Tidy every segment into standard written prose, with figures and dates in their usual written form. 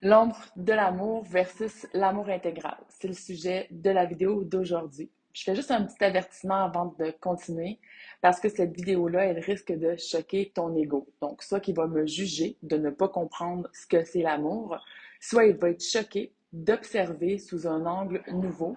L'ombre de l'amour versus l'amour intégral. C'est le sujet de la vidéo d'aujourd'hui. Je fais juste un petit avertissement avant de continuer parce que cette vidéo-là, elle risque de choquer ton ego. Donc, soit qu'il va me juger de ne pas comprendre ce que c'est l'amour, soit il va être choqué d'observer sous un angle nouveau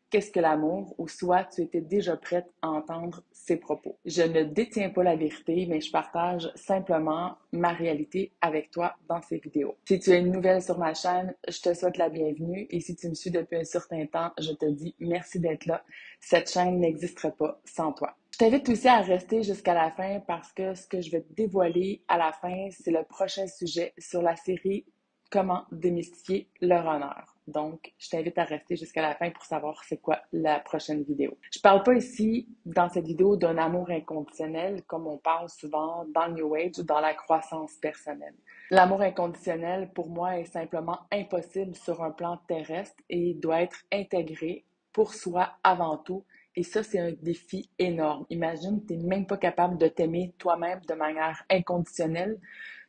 qu'est-ce que l'amour, ou soit tu étais déjà prête à entendre ses propos. Je ne détiens pas la vérité, mais je partage simplement ma réalité avec toi dans ces vidéos. Si tu es une nouvelle sur ma chaîne, je te souhaite la bienvenue, et si tu me suis depuis un certain temps, je te dis merci d'être là. Cette chaîne n'existerait pas sans toi. Je t'invite aussi à rester jusqu'à la fin parce que ce que je vais te dévoiler à la fin, c'est le prochain sujet sur la série Comment démystifier le runner. Donc, je t'invite à rester jusqu'à la fin pour savoir c'est quoi la prochaine vidéo. Je parle pas ici, dans cette vidéo, d'un amour inconditionnel, comme on parle souvent dans le New Age ou dans la croissance personnelle. L'amour inconditionnel, pour moi, est simplement impossible sur un plan terrestre et doit être intégré pour soi avant tout. Et ça, c'est un défi énorme. Imagine, tu n'es même pas capable de t'aimer toi-même de manière inconditionnelle.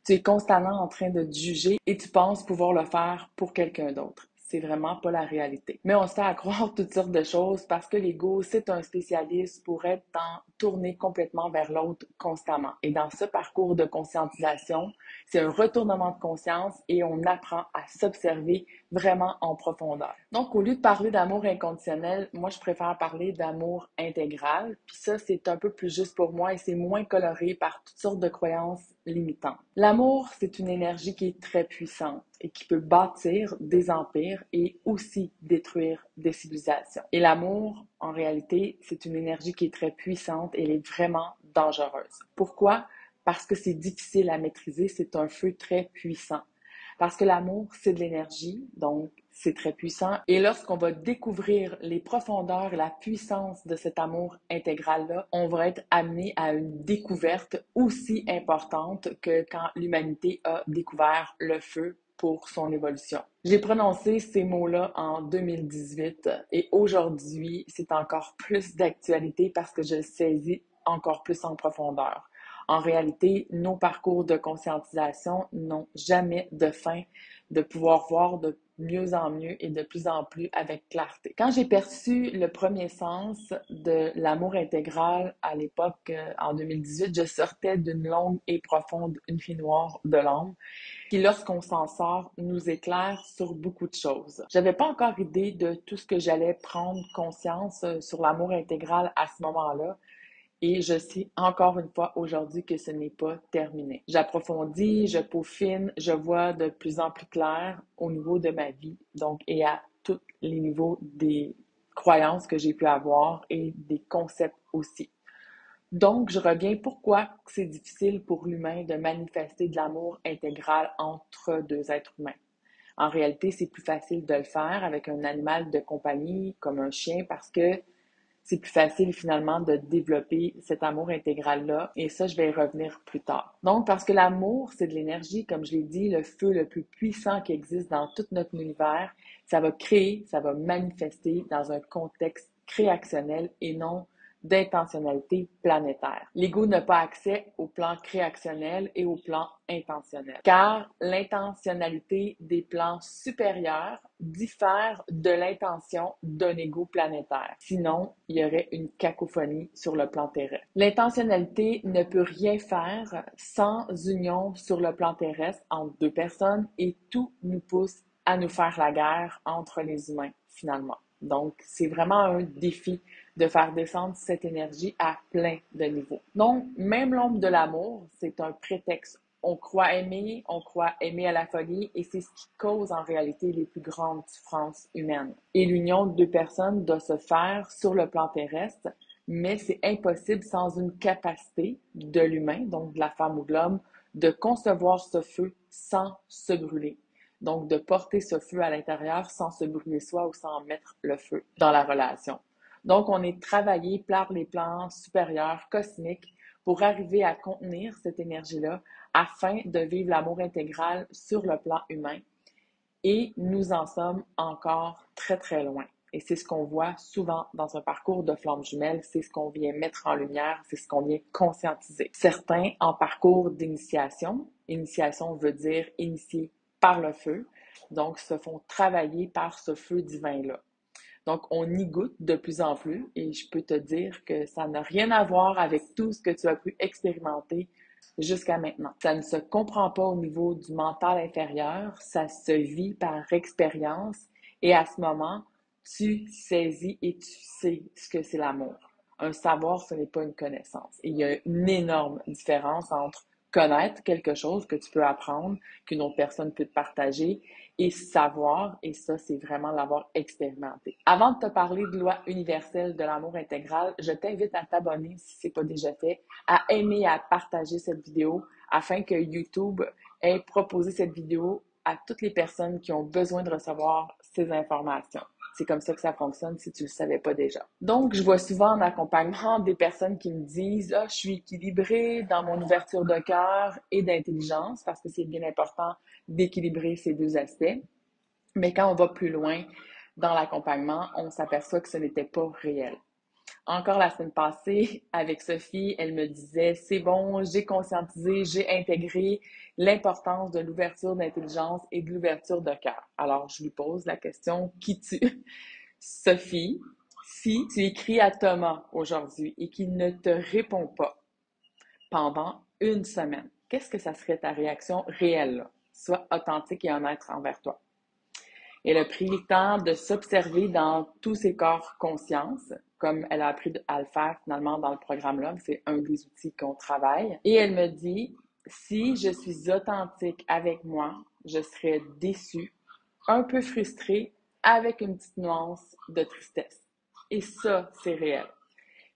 Tu es constamment en train de te juger et tu penses pouvoir le faire pour quelqu'un d'autre. C'est vraiment pas la réalité. Mais on se fait à croire toutes sortes de choses parce que l'ego, c'est un spécialiste pour être tourné complètement vers l'autre constamment. Et dans ce parcours de conscientisation, c'est un retournement de conscience et on apprend à s'observer vraiment en profondeur. Donc, au lieu de parler d'amour inconditionnel, moi, je préfère parler d'amour intégral. Puis ça, c'est un peu plus juste pour moi et c'est moins coloré par toutes sortes de croyances limitantes. L'amour, c'est une énergie qui est très puissante et qui peut bâtir des empires et aussi détruire des civilisations. Et l'amour, en réalité, c'est une énergie qui est très puissante et elle est vraiment dangereuse. Pourquoi? Parce que c'est difficile à maîtriser, c'est un feu très puissant. Parce que l'amour, c'est de l'énergie, donc c'est très puissant. Et lorsqu'on va découvrir les profondeurs et la puissance de cet amour intégral-là, on va être amené à une découverte aussi importante que quand l'humanité a découvert le feu pour son évolution. J'ai prononcé ces mots-là en 2018 et aujourd'hui, c'est encore plus d'actualité parce que je le saisis encore plus en profondeur. En réalité, nos parcours de conscientisation n'ont jamais de fin, de pouvoir voir de mieux en mieux et de plus en plus avec clarté. Quand j'ai perçu le premier sens de l'amour intégral à l'époque, en 2018, je sortais d'une longue et profonde nuit noire de l'âme qui, lorsqu'on s'en sort, nous éclaire sur beaucoup de choses. J'avais pas encore idée de tout ce que j'allais prendre conscience sur l'amour intégral à ce moment-là. Et je sais encore une fois aujourd'hui que ce n'est pas terminé. J'approfondis, je peaufine, je vois de plus en plus clair au niveau de ma vie, donc et à tous les niveaux des croyances que j'ai pu avoir et des concepts aussi. Donc, je reviens pourquoi c'est difficile pour l'humain de manifester de l'amour intégral entre deux êtres humains. En réalité, c'est plus facile de le faire avec un animal de compagnie comme un chien parce que c'est plus facile finalement de développer cet amour intégral-là. Et ça, je vais y revenir plus tard. Donc, parce que l'amour, c'est de l'énergie, comme je l'ai dit, le feu le plus puissant qui existe dans tout notre univers. Ça va créer, ça va manifester dans un contexte créationnel et non d'intentionnalité planétaire. L'ego n'a pas accès au plan créationnel et au plan intentionnel, car l'intentionnalité des plans supérieurs diffère de l'intention d'un ego planétaire. Sinon, il y aurait une cacophonie sur le plan terrestre. L'intentionnalité ne peut rien faire sans union sur le plan terrestre entre deux personnes et tout nous pousse à nous faire la guerre entre les humains, finalement. Donc, c'est vraiment un défi de faire descendre cette énergie à plein de niveaux. Donc, même l'ombre de l'amour, c'est un prétexte. On croit aimer à la folie et c'est ce qui cause en réalité les plus grandes souffrances humaines. Et l'union de deux personnes doit se faire sur le plan terrestre, mais c'est impossible sans une capacité de l'humain, donc de la femme ou de l'homme, de concevoir ce feu sans se brûler. Donc, de porter ce feu à l'intérieur sans se brûler soi ou sans mettre le feu dans la relation. Donc, on est travaillé par les plans supérieurs cosmiques pour arriver à contenir cette énergie-là afin de vivre l'amour intégral sur le plan humain. Et nous en sommes encore très, très loin. Et c'est ce qu'on voit souvent dans un parcours de flamme jumelle, c'est ce qu'on vient mettre en lumière, c'est ce qu'on vient conscientiser. Certains en parcours d'initiation, initiation veut dire initié par le feu, Donc, se font travailler par ce feu divin-là. Donc, on y goûte de plus en plus et je peux te dire que ça n'a rien à voir avec tout ce que tu as pu expérimenter jusqu'à maintenant. Ça ne se comprend pas au niveau du mental inférieur, ça se vit par expérience et à ce moment, tu saisis et tu sais ce que c'est l'amour. Un savoir, ce n'est pas une connaissance. Et il y a une énorme différence entre connaître quelque chose que tu peux apprendre, qu'une autre personne peut te partager, et savoir, et ça, c'est vraiment l'avoir expérimenté. Avant de te parler de loi universelle de l'amour intégral, je t'invite à t'abonner si ce n'est pas déjà fait, à aimer et à partager cette vidéo afin que YouTube ait proposé cette vidéo à toutes les personnes qui ont besoin de recevoir ces informations. C'est comme ça que ça fonctionne si tu ne le savais pas déjà. Donc, je vois souvent en accompagnement des personnes qui me disent « Ah, je suis équilibrée dans mon ouverture de cœur et d'intelligence » parce que c'est bien important d'équilibrer ces deux aspects. Mais quand on va plus loin dans l'accompagnement, on s'aperçoit que ce n'était pas réel. Encore la semaine passée, avec Sophie, elle me disait, c'est bon, j'ai conscientisé, j'ai intégré l'importance de l'ouverture d'intelligence et de l'ouverture de cœur. Alors, je lui pose la question, qui tu? Sophie, si tu écris à Thomas aujourd'hui et qu'il ne te répond pas pendant une semaine, qu'est-ce que ça serait ta réaction réelle, là? Sois authentique et honnête envers toi. Elle a pris le temps de s'observer dans tous ses corps conscience, comme elle a appris à le faire finalement dans le programme-là. C'est un des outils qu'on travaille. Et elle me dit, si je suis authentique avec moi, je serais déçue, un peu frustrée, avec une petite nuance de tristesse. Et ça, c'est réel.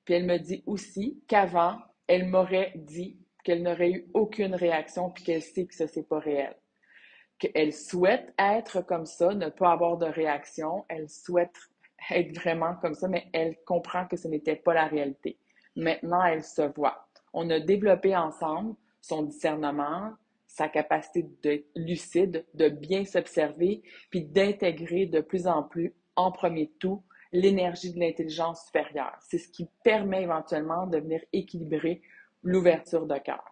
Puis elle me dit aussi qu'avant, elle m'aurait dit qu'elle n'aurait eu aucune réaction puis qu'elle sait que ça, c'est pas réel. Qu'elle souhaite être comme ça, ne pas avoir de réaction. Elle souhaite être vraiment comme ça, mais elle comprend que ce n'était pas la réalité. Maintenant, elle se voit. On a développé ensemble son discernement, sa capacité d'être lucide, de bien s'observer, puis d'intégrer de plus en plus, en premier tout, l'énergie de l'intelligence supérieure. C'est ce qui permet éventuellement de venir équilibrer l'ouverture de cœur.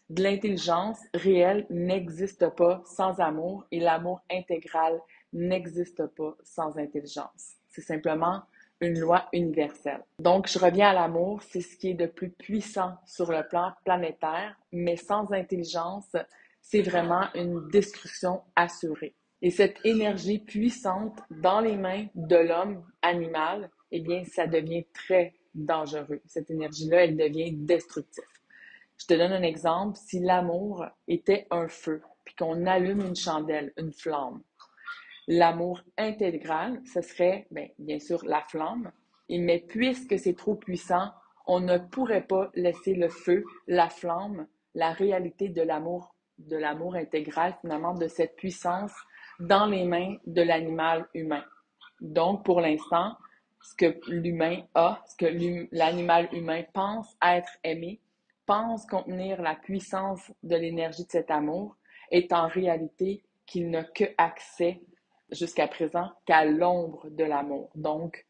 De l'intelligence réelle n'existe pas sans amour et l'amour intégral n'existe pas sans intelligence. C'est simplement une loi universelle. Donc, je reviens à l'amour, c'est ce qui est de plus puissant sur le plan planétaire, mais sans intelligence, c'est vraiment une destruction assurée. Et cette énergie puissante dans les mains de l'homme animal, eh bien, ça devient très dangereux. Cette énergie-là, elle devient destructive. Je te donne un exemple. Si l'amour était un feu, puis qu'on allume une chandelle, une flamme, l'amour intégral, ce serait, bien sûr, la flamme. Mais puisque c'est trop puissant, on ne pourrait pas laisser le feu, la flamme, la réalité de l'amour intégral, finalement, de cette puissance dans les mains de l'animal humain. Donc, pour l'instant, ce que l'humain a, ce que l'animal humain pense être aimé, pense contenir la puissance de l'énergie de cet amour, est en réalité qu'il n'a que accès jusqu'à présent qu'à l'ombre de l'amour. Donc,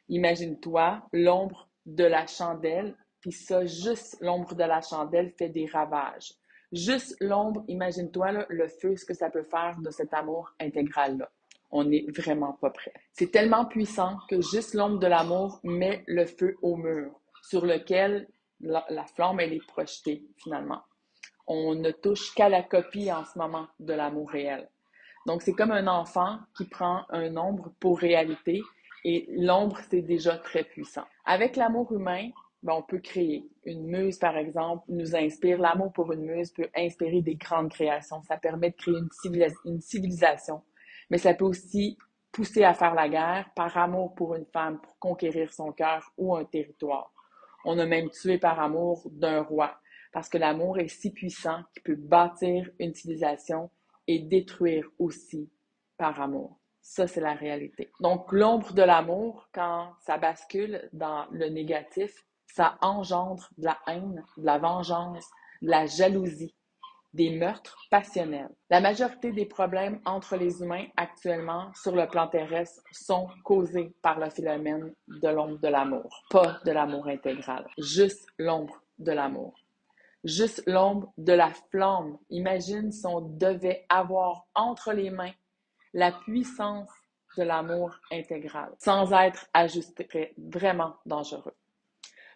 imagine-toi l'ombre de la chandelle, puis ça, juste l'ombre de la chandelle fait des ravages. Juste l'ombre, imagine-toi là, le feu, ce que ça peut faire de cet amour intégral-là. On n'est vraiment pas prêt. C'est tellement puissant que juste l'ombre de l'amour met le feu au mur, sur lequel la flamme, elle est projetée, finalement. On ne touche qu'à la copie en ce moment de l'amour réel. Donc, c'est comme un enfant qui prend un ombre pour réalité et l'ombre, c'est déjà très puissant. Avec l'amour humain, on peut créer. Une muse, par exemple, nous inspire. L'amour pour une muse peut inspirer des grandes créations. Ça permet de créer une civilisation. Mais ça peut aussi pousser à faire la guerre par amour pour une femme, pour conquérir son cœur ou un territoire. On a même tué par amour d'un roi, parce que l'amour est si puissant qu'il peut bâtir une civilisation et détruire aussi par amour. Ça, c'est la réalité. Donc, l'ombre de l'amour, quand ça bascule dans le négatif, ça engendre de la haine, de la vengeance, de la jalousie, des meurtres passionnels. La majorité des problèmes entre les humains actuellement sur le plan terrestre sont causés par le phénomène de l'ombre de l'amour, pas de l'amour intégral, juste l'ombre de l'amour. Juste l'ombre de la flamme. Imagine si on devait avoir entre les mains la puissance de l'amour intégral, sans être ajusté, serait vraiment dangereux.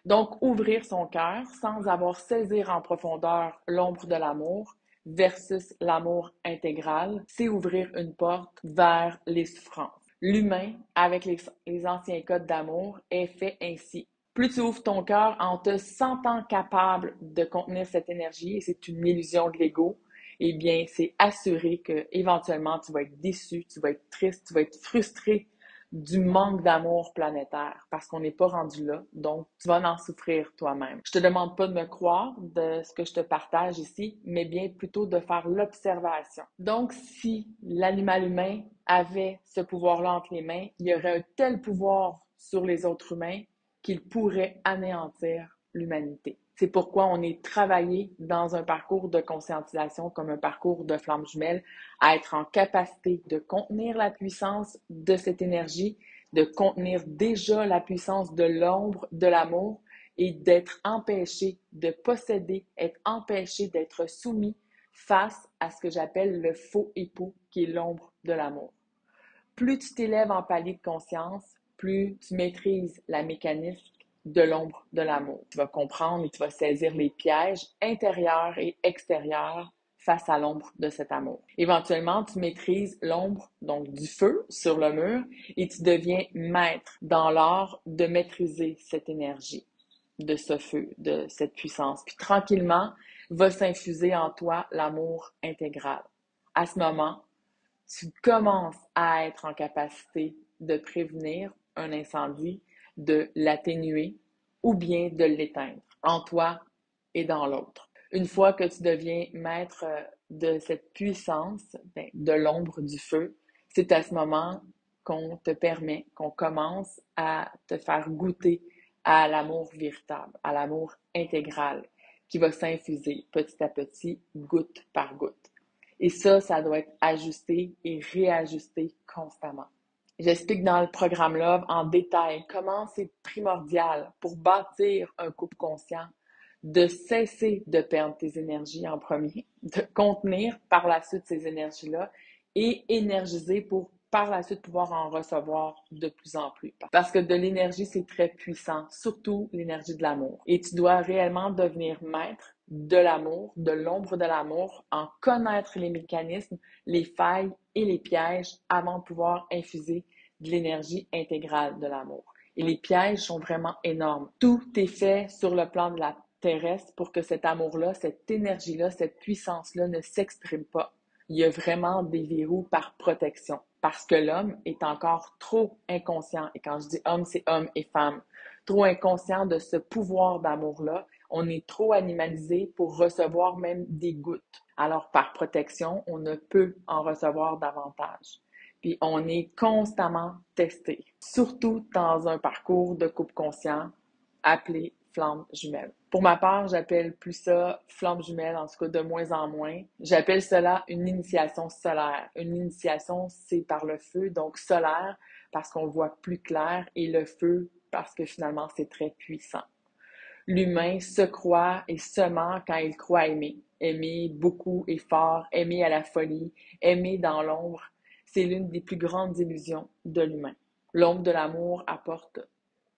Donc, ouvrir son cœur sans avoir saisir en profondeur l'ombre de l'amour versus l'amour intégral, c'est ouvrir une porte vers les souffrances. L'humain, avec les anciens codes d'amour, est fait ainsi. Plus tu ouvres ton cœur en te sentant capable de contenir cette énergie, et c'est une illusion de l'ego, eh bien, c'est assuré que éventuellement tu vas être déçu, tu vas être triste, tu vas être frustré du manque d'amour planétaire parce qu'on n'est pas rendu là, donc tu vas en souffrir toi-même. Je te demande pas de me croire de ce que je te partage ici, mais bien plutôt de faire l'observation. Donc, si l'animal humain avait ce pouvoir-là entre les mains, il y aurait un tel pouvoir sur les autres humains qu'il pourrait anéantir l'humanité. C'est pourquoi on est travaillé dans un parcours de conscientisation comme un parcours de flamme jumelle à être en capacité de contenir la puissance de cette énergie, de contenir déjà la puissance de l'ombre de l'amour et d'être empêché de posséder, être empêché d'être soumis face à ce que j'appelle le faux époux qui est l'ombre de l'amour. Plus tu t'élèves en palier de conscience, plus tu maîtrises la mécanique de l'ombre de l'amour. Tu vas comprendre et tu vas saisir les pièges intérieurs et extérieurs face à l'ombre de cet amour. Éventuellement, tu maîtrises l'ombre, donc du feu sur le mur, et tu deviens maître dans l'art de maîtriser cette énergie, de ce feu, de cette puissance. Puis tranquillement, va s'infuser en toi l'amour intégral. À ce moment, tu commences à être en capacité de prévenir un incendie, de l'atténuer ou bien de l'éteindre en toi et dans l'autre. Une fois que tu deviens maître de cette puissance, de l'ombre du feu, c'est à ce moment qu'on te permet, qu'on commence à te faire goûter à l'amour véritable, à l'amour intégral qui va s'infuser petit à petit, goutte par goutte. Et ça doit être ajusté et réajusté constamment. J'explique dans le programme Love en détail comment c'est primordial pour bâtir un couple conscient de cesser de perdre tes énergies en premier, de contenir par la suite ces énergies-là et énergiser pour par la suite pouvoir en recevoir de plus en plus. Parce que de l'énergie, c'est très puissant, surtout l'énergie de l'amour. Et tu dois réellement devenir maître de l'amour, de l'ombre de l'amour, en connaître les mécanismes, les failles et les pièges avant de pouvoir infuser de l'énergie intégrale de l'amour. Et les pièges sont vraiment énormes. Tout est fait sur le plan de la terrestre pour que cet amour-là, cette énergie-là, cette puissance-là ne s'exprime pas. Il y a vraiment des verrous par protection parce que l'homme est encore trop inconscient. Et quand je dis homme, c'est homme et femme. Trop inconscient de ce pouvoir d'amour-là. On est trop animalisé pour recevoir même des gouttes. Alors, par protection, on ne peut en recevoir davantage. Puis, on est constamment testé, surtout dans un parcours de couple conscient appelé flamme jumelle. Pour ma part, j'appelle plus ça flamme jumelle, en tout cas de moins en moins. J'appelle cela une initiation solaire. Une initiation, c'est par le feu, donc solaire parce qu'on voit plus clair et le feu parce que finalement c'est très puissant. L'humain se croit et se ment quand il croit aimer. Aimer beaucoup et fort, aimer à la folie, aimer dans l'ombre, c'est l'une des plus grandes illusions de l'humain. L'ombre de l'amour apporte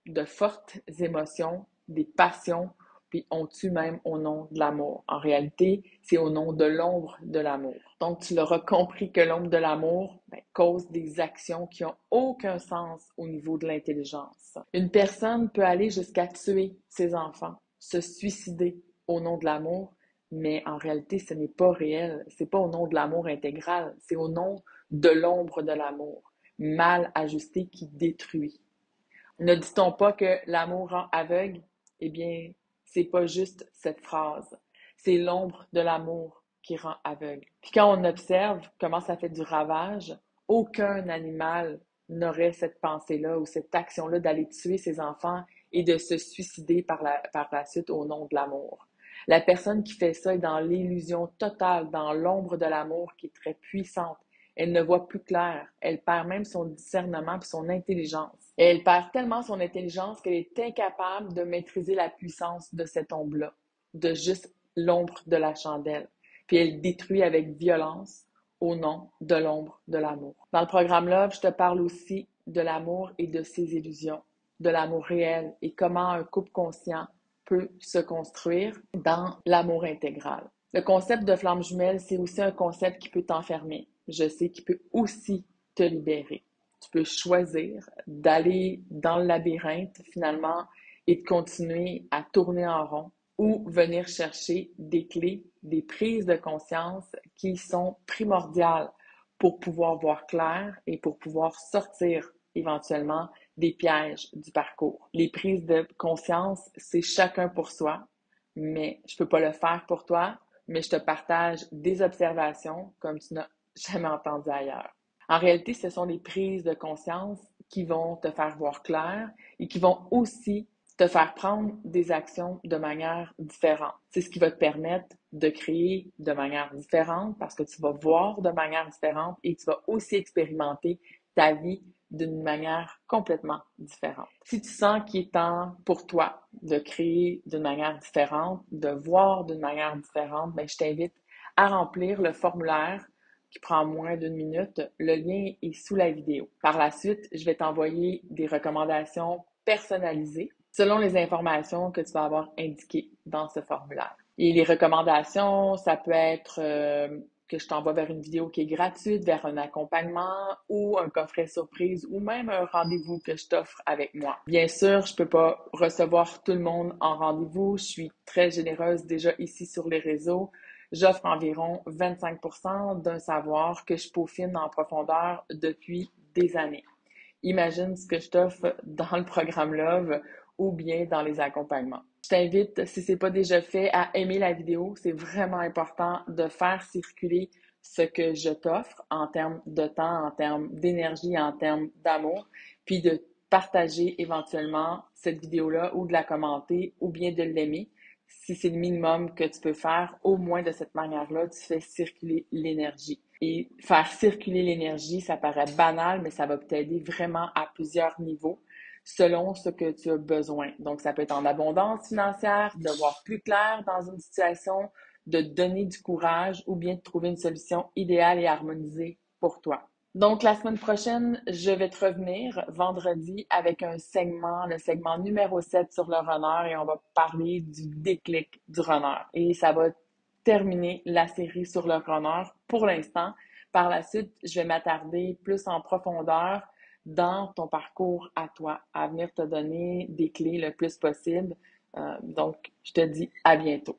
de fortes émotions, des passions, puis on tue même au nom de l'amour. En réalité, c'est au nom de l'ombre de l'amour. Donc, tu l'auras compris que l'ombre de l'amour cause des actions qui n'ont aucun sens au niveau de l'intelligence. Une personne peut aller jusqu'à tuer ses enfants, se suicider au nom de l'amour, mais en réalité, ce n'est pas réel. C'est pas au nom de l'amour intégral, c'est au nom de l'ombre de l'amour, mal ajusté qui détruit. Ne dit-on pas que l'amour rend aveugle? Eh bien, c'est pas juste cette phrase. C'est l'ombre de l'amour qui rend aveugle. Puis quand on observe comment ça fait du ravage, aucun animal n'aurait cette pensée-là ou cette action-là d'aller tuer ses enfants et de se suicider par la suite au nom de l'amour. La personne qui fait ça est dans l'illusion totale, dans l'ombre de l'amour qui est très puissante. Elle ne voit plus clair. Elle perd même son discernement et son intelligence. Et elle perd tellement son intelligence qu'elle est incapable de maîtriser la puissance de cette ombre-là, de juste l'ombre de la chandelle. Puis elle détruit avec violence au nom de l'ombre de l'amour. Dans le programme Love, je te parle aussi de l'amour et de ses illusions, de l'amour réel et comment un couple conscient peut se construire dans l'amour intégral. Le concept de flamme jumelle, c'est aussi un concept qui peut t'enfermer. Je sais qu'il peut aussi te libérer. Tu peux choisir d'aller dans le labyrinthe finalement et de continuer à tourner en rond ou venir chercher des clés, des prises de conscience qui sont primordiales pour pouvoir voir clair et pour pouvoir sortir éventuellement des pièges du parcours. Les prises de conscience, c'est chacun pour soi, mais je peux pas le faire pour toi, mais je te partage des observations comme tu n'as jamais entendu ailleurs. En réalité, ce sont des prises de conscience qui vont te faire voir clair et qui vont aussi te faire prendre des actions de manière différente. C'est ce qui va te permettre de créer de manière différente parce que tu vas voir de manière différente et tu vas aussi expérimenter ta vie d'une manière complètement différente. Si tu sens qu'il est temps pour toi de créer d'une manière différente, de voir d'une manière différente, ben, je t'invite à remplir le formulaire qui prend moins d'une minute. Le lien est sous la vidéo. Par la suite, je vais t'envoyer des recommandations personnalisées selon les informations que tu vas avoir indiquées dans ce formulaire. Et les recommandations, ça peut être que je t'envoie vers une vidéo qui est gratuite, vers un accompagnement ou un coffret surprise ou même un rendez-vous que je t'offre avec moi. Bien sûr, je peux pas recevoir tout le monde en rendez-vous. Je suis très généreuse déjà ici sur les réseaux. J'offre environ 25% d'un savoir que je peaufine en profondeur depuis des années. Imagine ce que je t'offre dans le programme Love ou bien dans les accompagnements. Je t'invite, si ce n'est pas déjà fait, à aimer la vidéo. C'est vraiment important de faire circuler ce que je t'offre en termes de temps, en termes d'énergie, en termes d'amour, puis de partager éventuellement cette vidéo-là ou de la commenter ou bien de l'aimer. Si c'est le minimum que tu peux faire, au moins de cette manière-là, tu fais circuler l'énergie. Et faire circuler l'énergie, ça paraît banal, mais ça va t'aider vraiment à plusieurs niveaux selon ce que tu as besoin. Donc, ça peut être en abondance financière, de voir plus clair dans une situation, de donner du courage ou bien de trouver une solution idéale et harmonisée pour toi. Donc, la semaine prochaine, je vais te revenir vendredi avec un segment, le segment numéro 7 sur le runner et on va parler du déclic du runner. Et ça va terminer la série sur le runner pour l'instant. Par la suite, je vais m'attarder plus en profondeur dans ton parcours à toi, à venir te donner des clés le plus possible. Donc, je te dis à bientôt.